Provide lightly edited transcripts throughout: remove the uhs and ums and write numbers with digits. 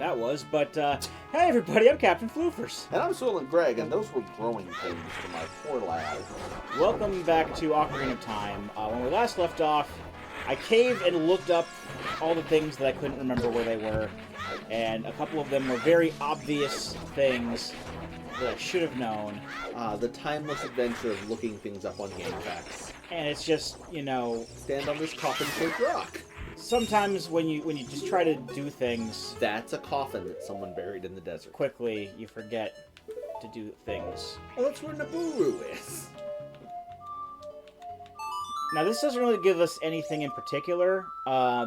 that was. But, hey everybody, I'm Captain Floofers. And I'm Soylent Greg, and those were growing pains for my poor lad. Welcome back to Ocarina of Time. When we last left off, I caved and looked up all the things that I couldn't remember where they were. And a couple of them were very obvious things that I should have known. The timeless adventure of looking things up on GameFAQs. And it's just, you know... Stand on this coffin-shaped rock. Sometimes when you just try to do things... That's a coffin that someone buried in the desert. Quickly, you forget to do things. Oh, that's where Nabooru is. Now, this doesn't really give us anything in particular.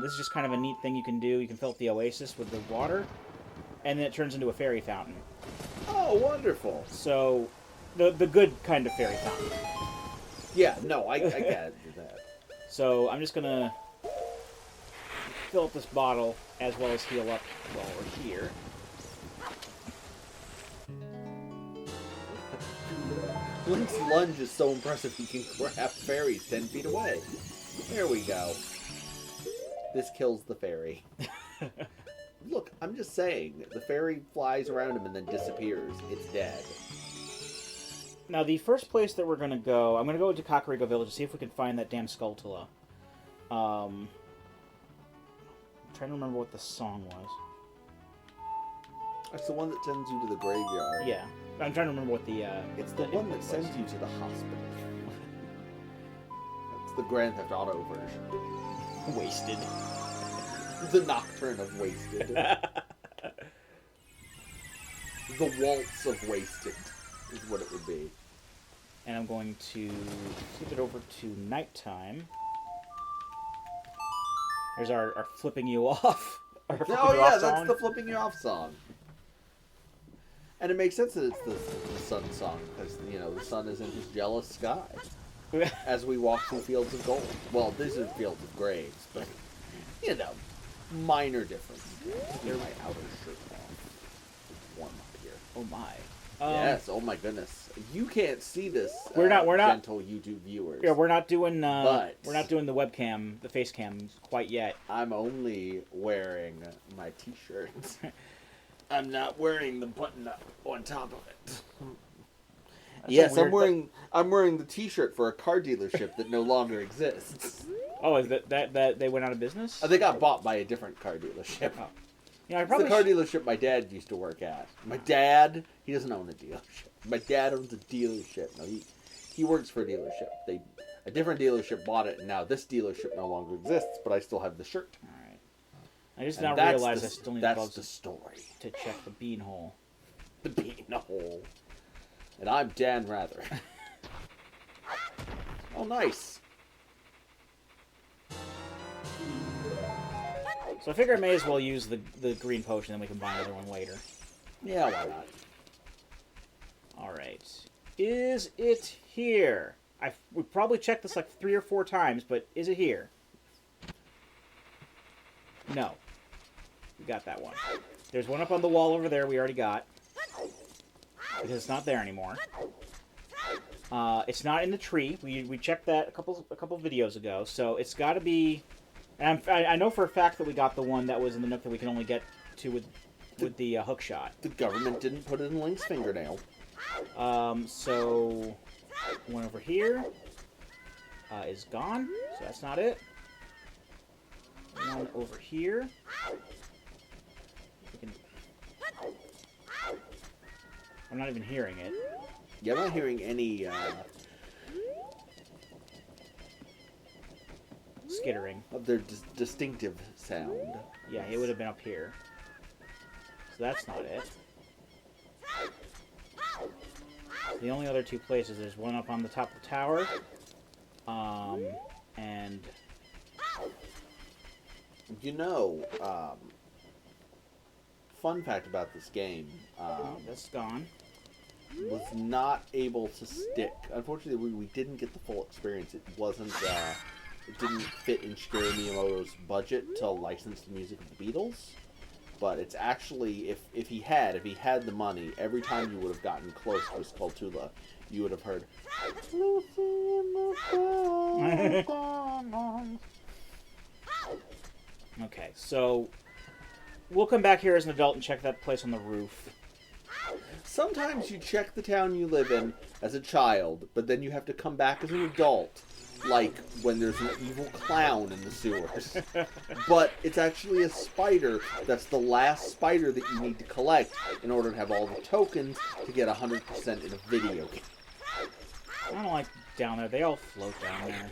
This is just kind of a neat thing you can do. You can fill up the oasis with the water, and then it turns into a fairy fountain. Oh, wonderful. So, the good kind of fairy fountain. Yeah, no, I get that. So, I'm just going to fill up this bottle, as well as heal up while we're here. Link's lunge is so impressive he can grab fairies 10 feet away. There we go. This kills the fairy. Look, I'm just saying, the fairy flies around him and then disappears. It's dead. Now, the first place that we're going to go, I'm going to go to Kakariko Village to see if we can find that damn Skulltula. I'm trying to remember what the song was. That's the one that sends you to the graveyard. Yeah. I'm trying to remember what the... It's the one that sends you to the hospital. That's the Grand Theft Auto version. Wasted. The Nocturne of Wasted. The Waltz of Wasted is what it would be. And I'm going to flip it over to nighttime. There's our flipping you off. That's the flipping you off song. And it makes sense that it's the sun song, because, you know, the sun is in his jealous sky. As we walk through fields of gold. Well, these are fields of graves, but, you know, minor difference. Get my outer shirt off. Warm up here. Oh my. Yes, oh my goodness. You can't see this, we're not gentle YouTube viewers. Yeah, we're not doing but we're not doing the webcam, the face cam quite yet. I'm only wearing my t-shirt. I'm not wearing the button up on top of it. Yes, I'm wearing the t-shirt for a car dealership that no longer exists. Oh, is that they went out of business? They got bought by a different car dealership. Oh. You know, It's the car dealership my dad used to work at. My dad, he doesn't own a dealership. My dad owns a dealership. No, he works for a dealership. A different dealership bought it, and now this dealership no longer exists, but I still have the shirt. All right. I just now realized I still need that's the story. To check the bean hole. The bean hole. And I'm Dan Rather. Oh, nice. So I figure I may as well use the green potion, then we can buy another one later. Yeah, why not? Alright. Is it here? We probably checked this like 3 or 4 times, but is it here? No. We got that one. There's one up on the wall over there we already got. Because it's not there anymore. It's not in the tree. We checked that a couple videos ago, so it's got to be... And I know for a fact that we got the one that was in the nook that we can only get to with the hook shot. The government didn't put it in Link's fingernail. So one over here is gone, so that's not it. One over here. I'm not even hearing it. Yeah, I'm not hearing any skittering of their distinctive sound. Yeah, it would have been up here. So that's not it. The only other 2 places, there's one up on the top of the tower, and... You know, fun fact about this game, that's gone. Was not able to stick. Unfortunately, we didn't get the full experience. It wasn't, it didn't fit in Shigeru Miyamoto's budget to license the music of the Beatles. But it's actually, if he had the money, every time you would have gotten close to Skulltula, you would have heard Lucy in the Okay, so We'll come back here as an adult and check that place on the roof. Sometimes you check the town you live in as a child, but then you have to come back as an adult, like when there's an evil clown in the sewers. But it's actually a spider that's the last spider that you need to collect in order to have all the tokens to get 100% in a video game. I don't like down there. They all float down there.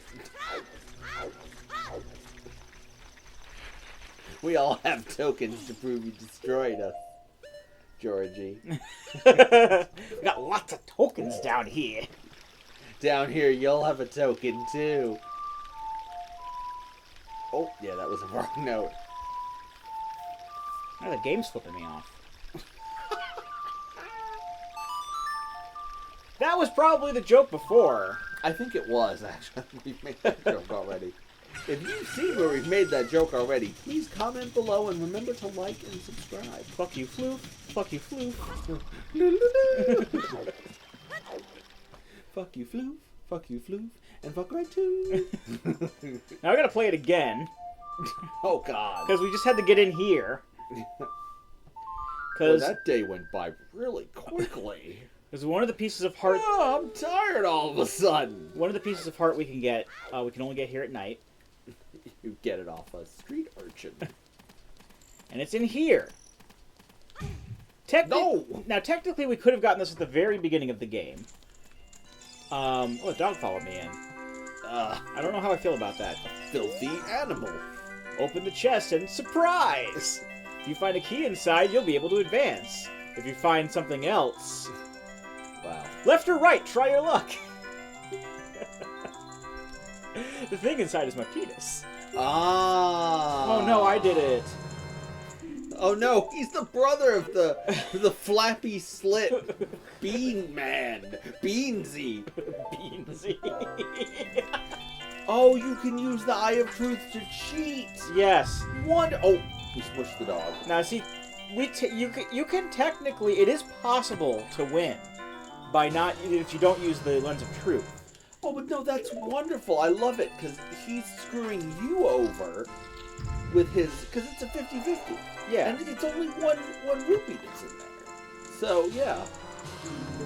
We all have tokens to prove you destroyed us, Georgie. We got lots of tokens down here. Down here, you'll have a token, too. Oh, yeah, that was a wrong note. Oh, the game's flipping me off. That was probably the joke before. I think it was, actually. We've made that joke already. If you've seen where we've made that joke already, please comment below and remember to like and subscribe. Fuck you, Floof. Fuck you, Floof. Fuck you, Floof. Fuck you, Floof. And fuck right too. Now I gotta play it again. Oh, God. Because we just had to get in here. Well, Because that day went by really quickly. one of the pieces of heart... Oh, I'm tired all of a sudden. One of the pieces of heart we can get, we can only get here at night. You get it off a street urchin. And it's in here. No! Now, technically, we could have gotten this at the very beginning of the game. Oh, a dog followed me in. I don't know how I feel about that. Filthy animal. Open the chest and surprise! If you find a key inside, you'll be able to advance. If you find something else... Wow. Left or right, try your luck! The thing inside is my penis. Ah. Oh no, I did it. Oh no, he's the brother of the flappy slit bean man. Beansy. Beansy. Oh, you can use the Eye of Truth to cheat. Yes. Oh, we smushed the dog. Now see, you can technically, it is possible to win by not, if you don't use the Lens of Truth. Oh, but no, that's wonderful. I love it, because he's screwing you over with his... Because it's a 50-50. Yeah. And it's only one rupee that's in there. So, yeah.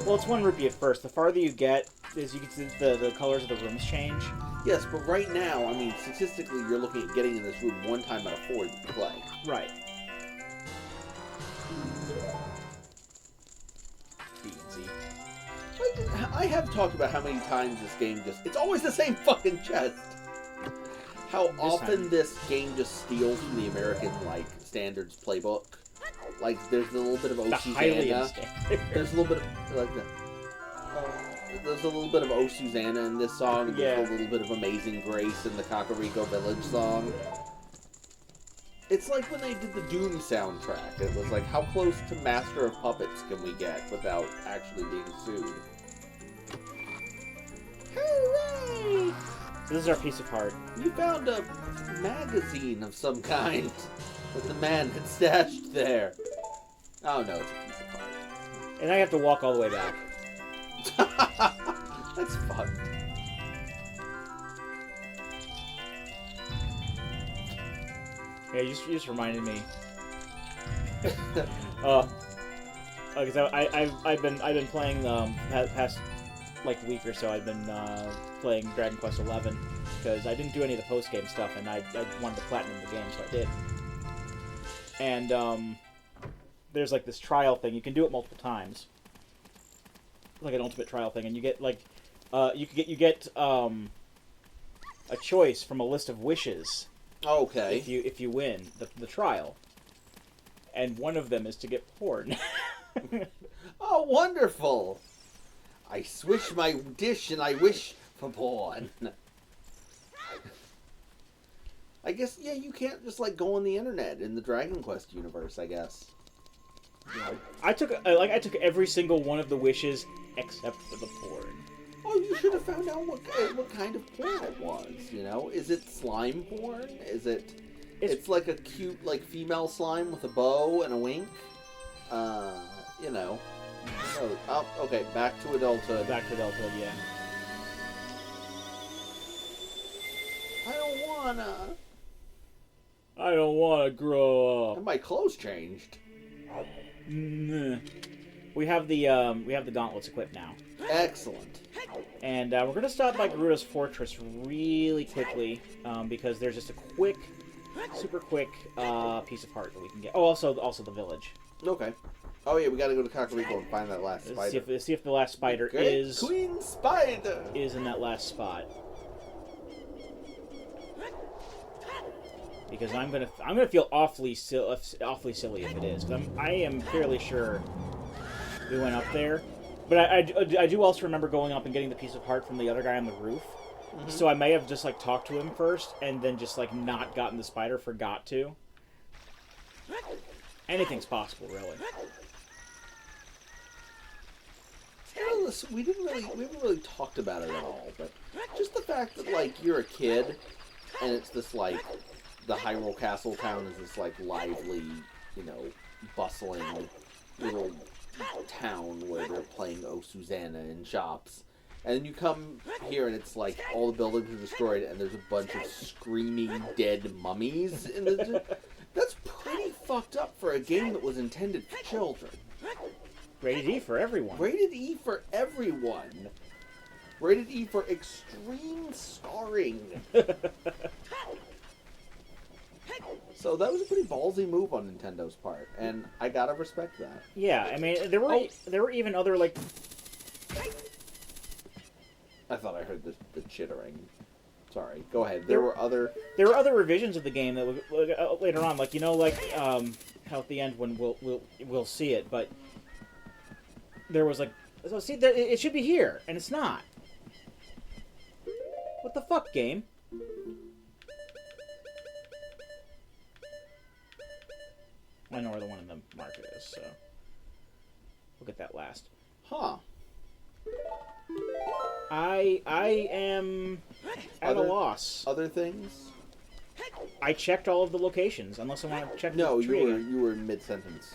Well, it's 1 rupee at first. The farther you get, as you can see, the colors of the rooms change. Yes, but right now, I mean, statistically, you're looking at getting in this room 1 time out of 4 that you play. Right. Beansy. I have talked about how many times this game just... It's always the same fucking chest! How often this game just steals from the American, like, standards playbook. Like, there's a little bit of Oh Susanna. There's a little bit of... Like, there's a little bit of Oh Susanna in this song. There's a little bit of Amazing Grace in the Kakariko Village song. It's like when they did the Doom soundtrack. It was like, how close to Master of Puppets can we get without actually being sued? Hooray! This is our piece of heart. You found a magazine of some kind that the man had stashed there. Oh no, it's a piece of heart. And I have to walk all the way back. That's fun. Yeah, you just reminded me. Because I've been playing past like week or so. I've been playing Dragon Quest XI because I didn't do any of the post game stuff, and I wanted to platinum the game, so I did. And there's like this trial thing. You can do it multiple times, like an ultimate trial thing, and you get like you get a choice from a list of wishes. Okay. If you win the trial, and one of them is to get porn. Oh, wonderful! I swish my dish and I wish for porn. I guess, yeah, you can't just, like, go on the internet in the Dragon Quest universe, I guess. Yeah. I took every single one of the wishes except for the porn. Oh, you should have found out what kind of porn it was, you know? Is it slime porn? Is it... It's like a cute, like, female slime with a bow and a wink? You know. Oh, okay, back to adulthood. Back to adulthood, yeah. I don't wanna. I don't want to grow up. And my clothes changed. We have the gauntlets equipped now. Excellent. And we're going to stop by Gerudo's Fortress really quickly, because there's just a quick, super quick piece of heart that we can get. Oh, also the village. Okay. Oh yeah, we gotta go to Kakariko and find that last spider. See if the last spider is Queen Spider is in that last spot. Because I'm gonna feel awfully silly if it is. 'Cause I am fairly sure we went up there, but I do also remember going up and getting the piece of heart from the other guy on the roof. Mm-hmm. So I may have just like talked to him first and then just like not gotten the spider, forgot to. Anything's possible, really. We haven't really talked about it at all, but just the fact that like you're a kid and it's this like the Hyrule Castle town is this like lively, bustling little town where they're playing Oh Susanna in shops. And then you come here and it's like all the buildings are destroyed and there's a bunch of screaming dead mummies in the that's pretty fucked up for a game that was intended for children. Rated E for everyone. Rated E for everyone. Rated E for extreme scarring. So that was a pretty ballsy move on Nintendo's part, and I gotta respect that. Yeah, I mean, there were even other, like... I thought I heard the chittering. Sorry, go ahead. There were other revisions of the game that later on, like, how at the end when we'll see it, but there was like, so see, it should be here, and it's not. What the fuck, game? I know where the one in the market is, so we'll get that last. Huh. I am at a loss. Other things? I checked all of the locations, unless I want to check No, the tree you were in mid-sentence.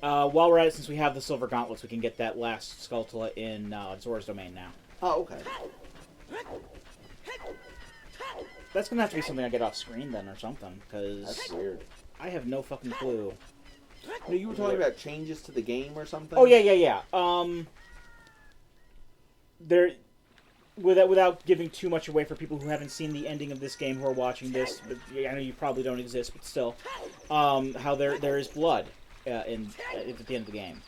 While we're at it, since we have the silver gauntlets, we can get that last Skulltula in Zora's Domain now. Oh, okay. That's gonna have to be something I get off screen then, or something, because... That's weird. I have no fucking clue. No, you were talking about changes to the game or something? Oh, yeah. There... Without giving too much away for people who haven't seen the ending of this game who are watching this, but I know you probably don't exist, but still, how there is blood at the end of the game.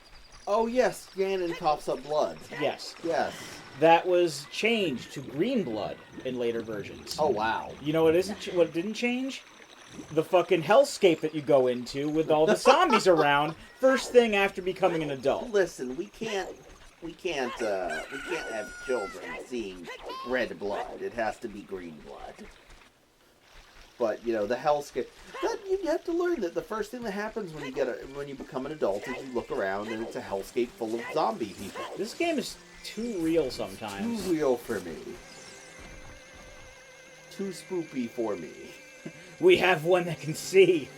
Oh yes, Ganon coughs up blood. Yes. Yes. That was changed to green blood in later versions. Oh wow. You know what what didn't change? The fucking hellscape that you go into with all the zombies around first thing after becoming an adult. Listen, we can't have children seeing red blood. It has to be green blood. But the hellscape. That you have to learn that the first thing that happens when you become an adult is you look around and it's a hellscape full of zombie people. This game is too real sometimes. Too real for me. Too spoopy for me. We have one that can see.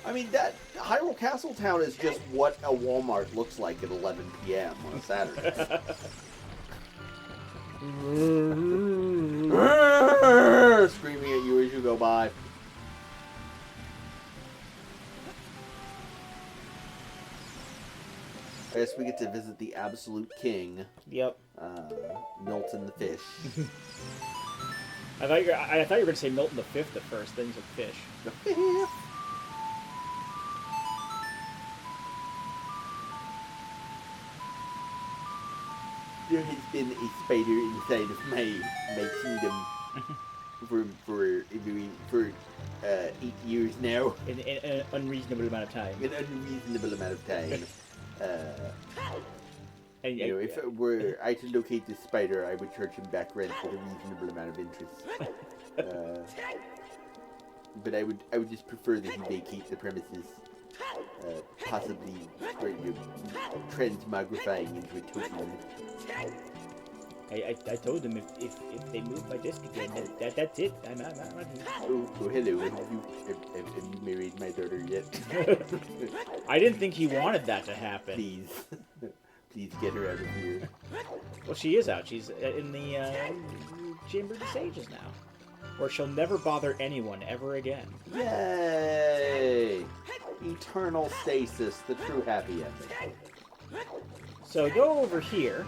I mean, that Hyrule Castle Town is just what a Walmart looks like at 11 p.m. on a Saturday. Screaming at you as you go by. I guess we get to visit the absolute king. Yep. Milton the fish. I thought you were going to say Milton the Fifth at first, then you said fish. The fifth. There has been a spider inside of my kingdom for 8 years now. In an unreasonable amount of time. An unreasonable amount of time. And, if it were I to locate this spider, I would charge him back rent with a reasonable amount of interest. But I would just prefer that he vacate the premises. Possibly transmogrifying into a token. I told him if they move my disc again, that's it. I'm Oh, hello. Have you married my daughter yet? I didn't think he wanted that to happen. Please get her out of here. Well, she is out. She's in the Chamber of the Sages now. or she'll never bother anyone ever again. Yay! Eternal stasis, the true happy ending. So go over here,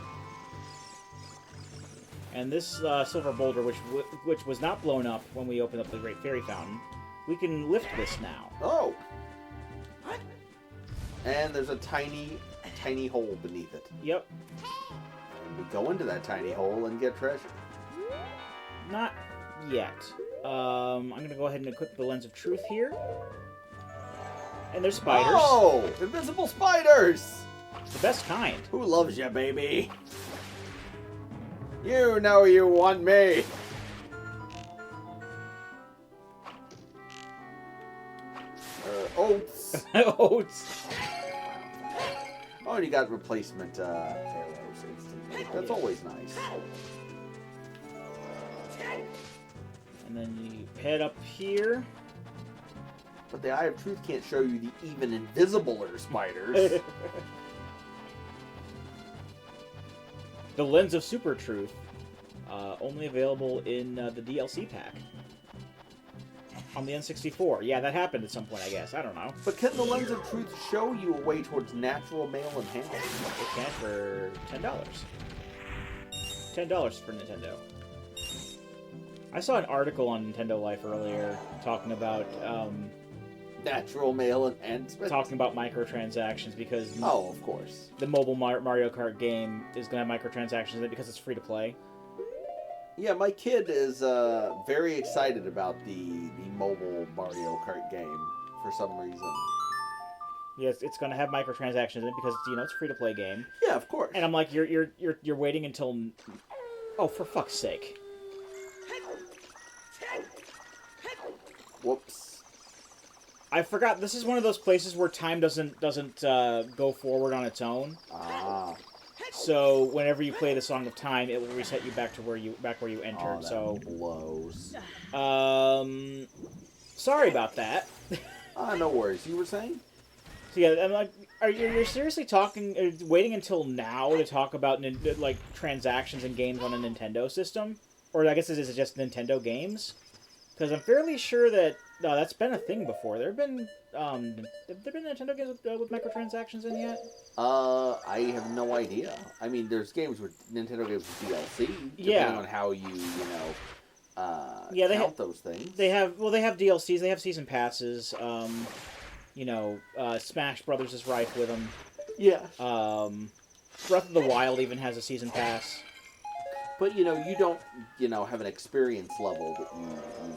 and this silver boulder, which was not blown up when we opened up the Great Fairy Fountain, we can lift this now. Oh! And there's a tiny hole beneath it. Yep. And we go into that tiny hole and get treasure. Not yet. I'm going to go ahead and equip the Lens of Truth here. And there's spiders. Oh! Invisible spiders! The best kind. Who loves you, baby? You know you want me. Oats. Oats. Oh, and you got replacement arrows instantly. That's always nice. And then you head up here. But the Eye of Truth can't show you the even invisibler spiders. The Lens of Super Truth, only available in the DLC pack. On the N64. Yeah, that happened at some point, I guess. I don't know. But can the Lens of Truth show you a way towards natural male enhancement? It can for $10. $10 for Nintendo. I saw an article on Nintendo Life earlier talking about Natural male enhancement? talking about microtransactions because Oh, of course. the mobile Mario Kart game is going to have microtransactions in it because it's free to play. Yeah, my kid is very excited about the mobile Mario Kart game for some reason. Yes, it's going to have microtransactions in it because it's a free to play game. Yeah, of course. And I'm like, you're waiting until, oh, for fuck's sake. Whoops. I forgot. This is one of those places where time doesn't go forward on its own. Ah. So whenever you play the Song of Time, it will reset you back where you entered. Oh, that So blows. sorry about that. No worries. You were saying? So yeah, I'm like, you're seriously waiting until now to talk about like transactions and games on a Nintendo system, or I guess is it just Nintendo games? Because I'm fairly sure that that's been a thing before. Have there been Nintendo games with microtransactions in yet? I have no idea. I mean, there's Nintendo games with DLC, depending on how you count those things. They have DLCs. They have season passes. Smash Brothers is rife with them. Yeah. Breath of the Wild even has a season pass. But, you don't, have an experience level that you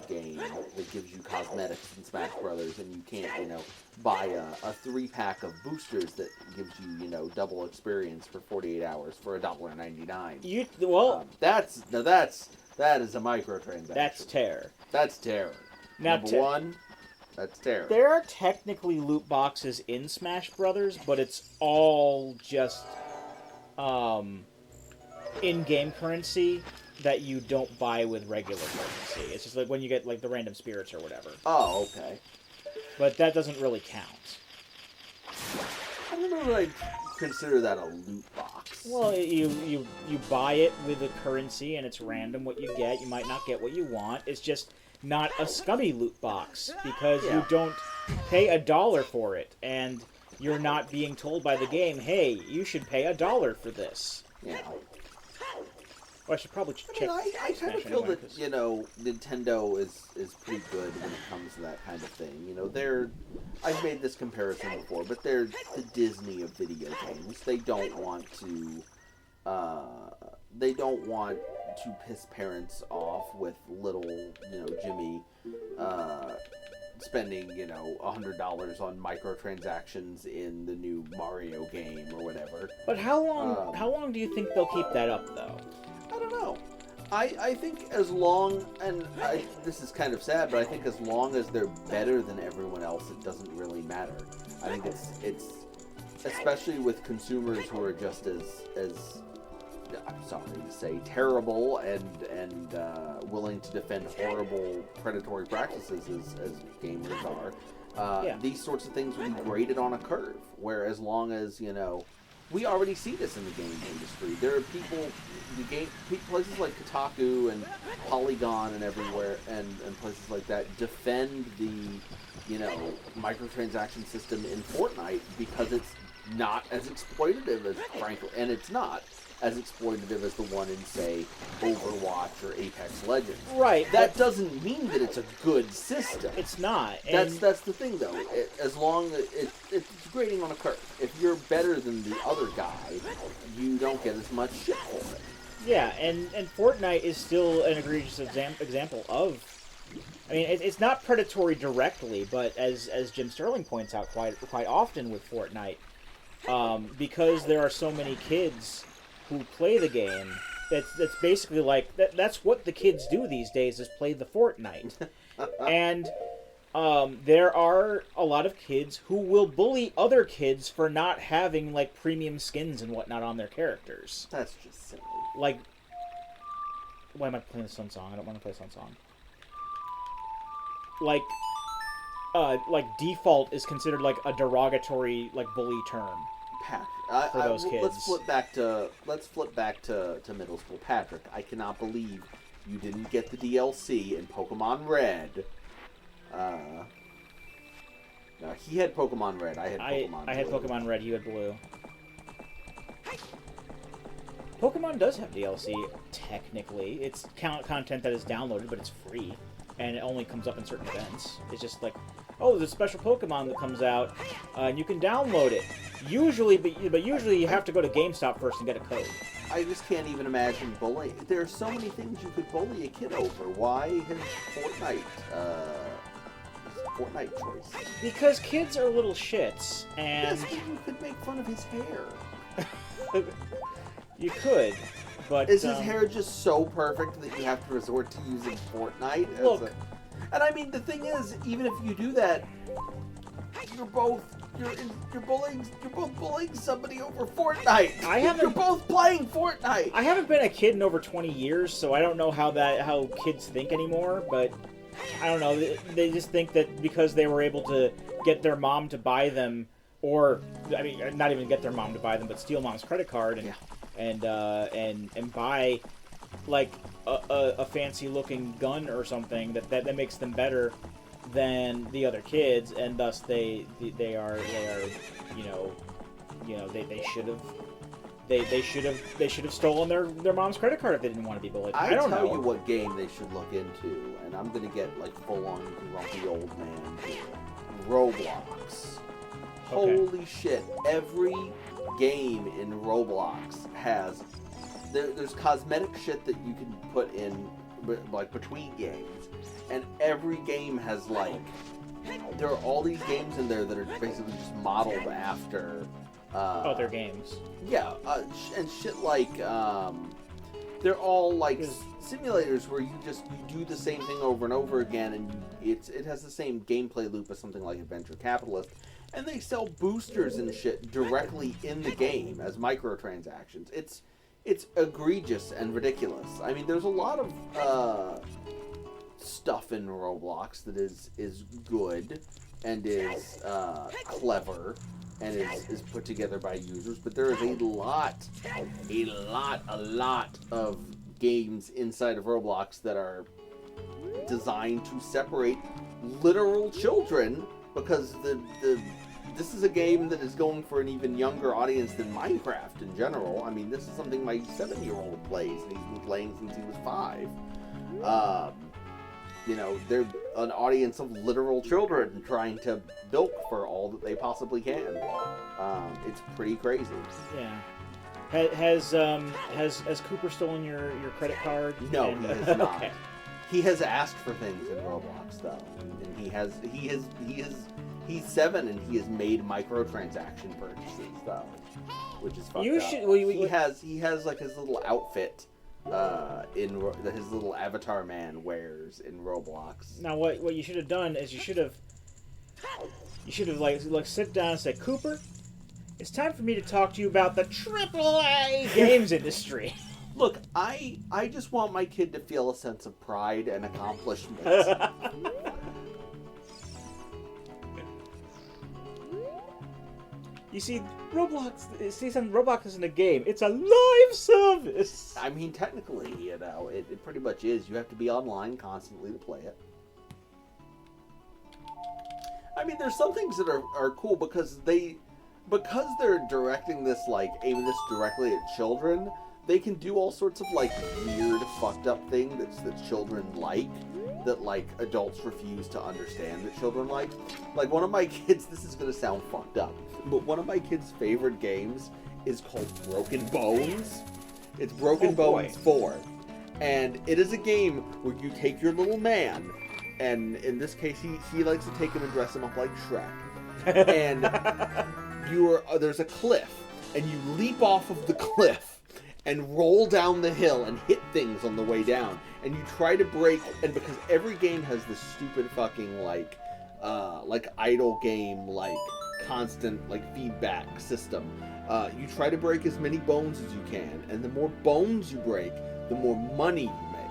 gain that gives you cosmetics in Smash Brothers, and you can't, buy a 3-pack of boosters that gives you, double experience for 48 hours for $1.99. That is a microtransaction. That's terror. That's terror. Now, Number one, that's terror. There are technically loot boxes in Smash Brothers, but it's all just in-game currency that you don't buy with regular currency. It's just like when you get like the random spirits or whatever. Oh, okay. But that doesn't really count. I don't know that I'd consider that a loot box. Well, you buy it with the currency, and it's random what you get. You might not get what you want. It's just not a scummy loot box because you don't pay $1 for it, and you're not being told by the game, "Hey, you should pay $1 for this." Yeah. Well, I should probably check. I kind of feel that Nintendo is pretty good when it comes to that kind of thing. I've made this comparison before, but they're the Disney of video games. They don't want to piss parents off with little Jimmy spending $100 on microtransactions in the new Mario game or whatever. But how long do you think they'll keep that up though? I don't know. I think as long, and this is kind of sad, but I think as long as they're better than everyone else, it doesn't really matter. I think it's especially with consumers who are just as I'm sorry to say terrible and willing to defend horrible predatory practices as gamers are. These sorts of things will be graded on a curve, where as long as we already see this in the game industry. There are people, places like Kotaku and Polygon and everywhere, and places like that defend the, microtransaction system in Fortnite because it's not as exploitative as, frankly, and it's not as exploitative as the one in, say, Overwatch or Apex Legends. Right. That doesn't mean that it's a good system. It's not. That's the thing, though. As long as it's grading on a curve. If you're better than the other guy, you don't get as much shit for it. Yeah, and Fortnite is still an egregious example of. I mean, it's not predatory directly, but as Jim Sterling points out quite often with Fortnite, because there are so many kids who play the game, that's basically like that's what the kids do these days is play the Fortnite, and there are a lot of kids who will bully other kids for not having like premium skins and whatnot on their characters. That's just silly. Like, why am I playing the Sun Song? I don't want to play Sun Song. Like default is considered like a derogatory like bully term. Patrick, for those kids. Let's flip back to middle school. Patrick, I cannot believe you didn't get the DLC in Pokemon Red. No, he had Pokemon Red. I had Pokemon Blue. I had Pokemon Red. You had Blue. Pokemon does have DLC, technically. It's content that is downloaded, but it's free. And it only comes up in certain events. It's just like, oh, there's a special Pokemon that comes out, and you can download it. Usually, but usually you have to go to GameStop first and get a code. I just can't even imagine bullying. There are so many things you could bully a kid over. Why his Fortnite choice? Because kids are little shits, and... Yes, you could make fun of his hair. You could, but... Is his hair just so perfect that you have to resort to using Fortnite? And I mean, the thing is, even if you do that, you're both bullying somebody over Fortnite. You're both playing Fortnite. I haven't been a kid in over 20 years, so I don't know how kids think anymore, but I don't know. They just think that because they were able to get their mom to buy them, or I mean, not even get their mom to buy them, but steal mom's credit card and buy like a fancy looking gun or something that makes them better than the other kids, and thus they are they should have stolen their mom's credit card if they didn't want to be bullied. I don't know. I tell you what game they should look into, and I'm gonna get like full on grumpy old man here. Roblox. Okay. Holy shit! Every game in Roblox has there's cosmetic shit that you can put in like between games, and every game has like there are all these games in there that are basically just modeled after other games. Yeah, and shit like they're all like simulators where you do the same thing over and over again, and it has the same gameplay loop as something like Adventure Capitalist. And they sell boosters and shit directly in the game as microtransactions. It's egregious and ridiculous. I mean, there's a lot of stuff in Roblox that is good and is clever and is put together by users, but there is a lot of games inside of Roblox that are designed to separate literal children, because this is a game that is going for an even younger audience than Minecraft in general. I mean, this is something my 7-year-old plays, and he's been playing since he was 5. They're an audience of literal children trying to bilk for all that they possibly can. It's pretty crazy. Yeah. Has Cooper stolen your credit card? No, he has not. Okay. He has asked for things in Roblox though, and he's 7 and he has made microtransaction purchases though, which is fucked up. He has like his little outfit that his little avatar man wears in Roblox. Now what you should have done is you should have like sit down and say, Cooper, it's time for me to talk to you about the AAA games industry. Look, I just want my kid to feel a sense of pride and accomplishment. You see, Roblox isn't a game. It's a live service. I mean, technically, you know, it pretty much is. You have to be online constantly to play it. I mean, there's some things that are cool because they're directing this, like, aiming this directly at children. They can do all sorts of, like, weird, fucked up thing that children like, that, like, adults refuse to understand that children like. Like, one of my kids, this is gonna sound fucked up, but one of my kids' favorite games is called Broken Bones. It's Broken Bones 4. And it is a game where you take your little man, and in this case, he likes to take him and dress him up like Shrek. And there's a cliff, and you leap off of the cliff and roll down the hill and hit things on the way down. And you try to break, and because every game has this stupid fucking, like idle game, like, constant, like, feedback system. You try to break as many bones as you can, and the more bones you break, the more money you make.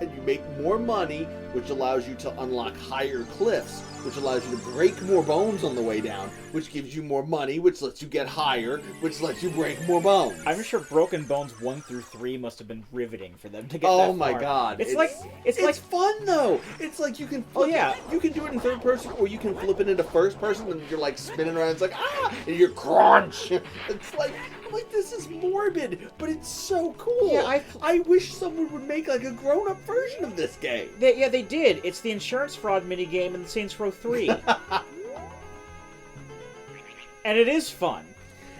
And you make more money, which allows you to unlock higher cliffs, which allows you to break more bones on the way down, which gives you more money, which lets you get higher, which lets you break more bones. I'm sure Broken Bones 1 through 3 must have been riveting for them to get Oh that my far. god. It's like fun though. It's like you can flip you can do it in third person, or you can flip it into first person and you're like spinning around, it's like and you're crunch. It's like this is morbid, but it's so cool. Yeah, I wish someone would make like a grown-up version of this game. They did. It's the insurance fraud minigame in Saints Row 3. And it is fun.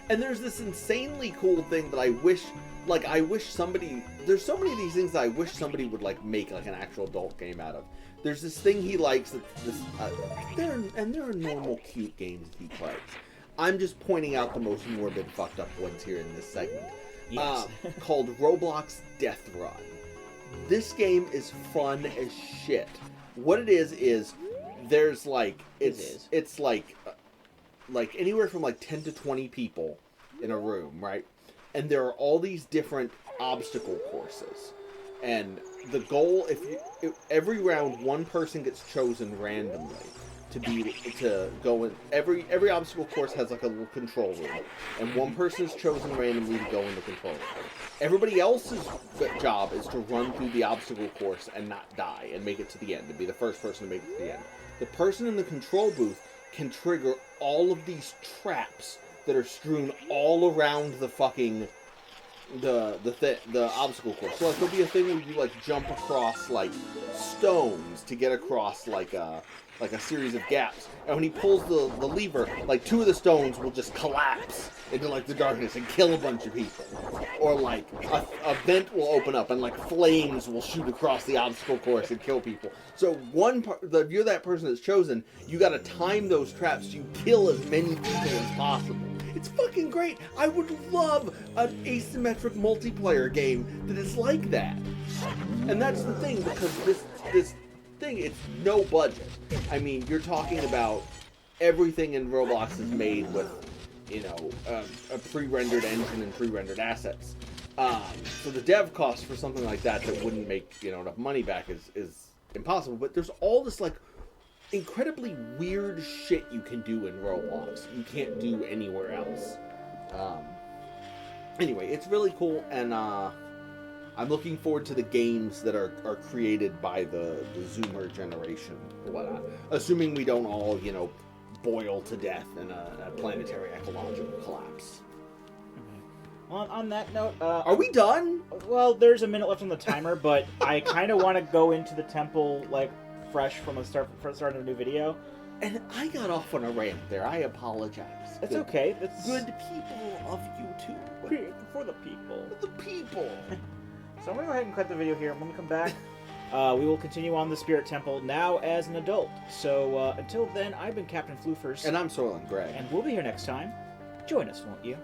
And there's this insanely cool thing that I wish somebody, there's so many of these things that I wish somebody would like make like an actual adult game out of. There's this thing he likes there are normal cute games that he plays. I'm just pointing out the most morbid, fucked up ones here in this segment. Yes. Called Roblox Death Run. This game is fun as shit. What it is there's like it's like anywhere from like 10 to 20 people in a room, right? And there are all these different obstacle courses. And the goal, every round one person gets chosen randomly to go in. Every obstacle course has like a little control room, and one person is chosen randomly to go in the control room. Everybody else's job is to run through the obstacle course and not die and make it to the end, and be the first person to make it to the end. The person in the control booth can trigger all of these traps that are strewn all around the fucking the obstacle course. So like there'll be a thing where you like jump across like stones to get across like a series of gaps, and when he pulls the lever, like 2 of the stones will just collapse into like the darkness and kill a bunch of people, or like a vent will open up and like flames will shoot across the obstacle course and kill people. So if you're that person that's chosen, you got to time those traps so you kill as many people as possible. It's fucking great. I would love an asymmetric multiplayer game that is like that. And that's the thing, because this thing, it's no budget. I mean, you're talking about everything in Roblox is made with, you know, a pre-rendered engine and pre-rendered assets. So the dev cost for something like that wouldn't make, you know, enough money back is impossible. But there's all this like incredibly weird shit you can do in Roblox you can't do anywhere else. Anyway, it's really cool, and I'm looking forward to the games that are created by the Zoomer generation or whatnot. Assuming we don't all, you know, boil to death in a planetary ecological collapse. On that note, are we done? Well, there's a minute left on the timer, but I kind of want to go into the temple like fresh from the start of a new video. And I got off on a rant there. I apologize. It's okay. It's good people of YouTube. For the people. The people. So I'm going to go ahead and cut the video here. When we come back, we will continue on the Spirit Temple now as an adult. So until then, I've been Captain Floofers. And I'm Soylent Grey. And we'll be here next time. Join us, won't you?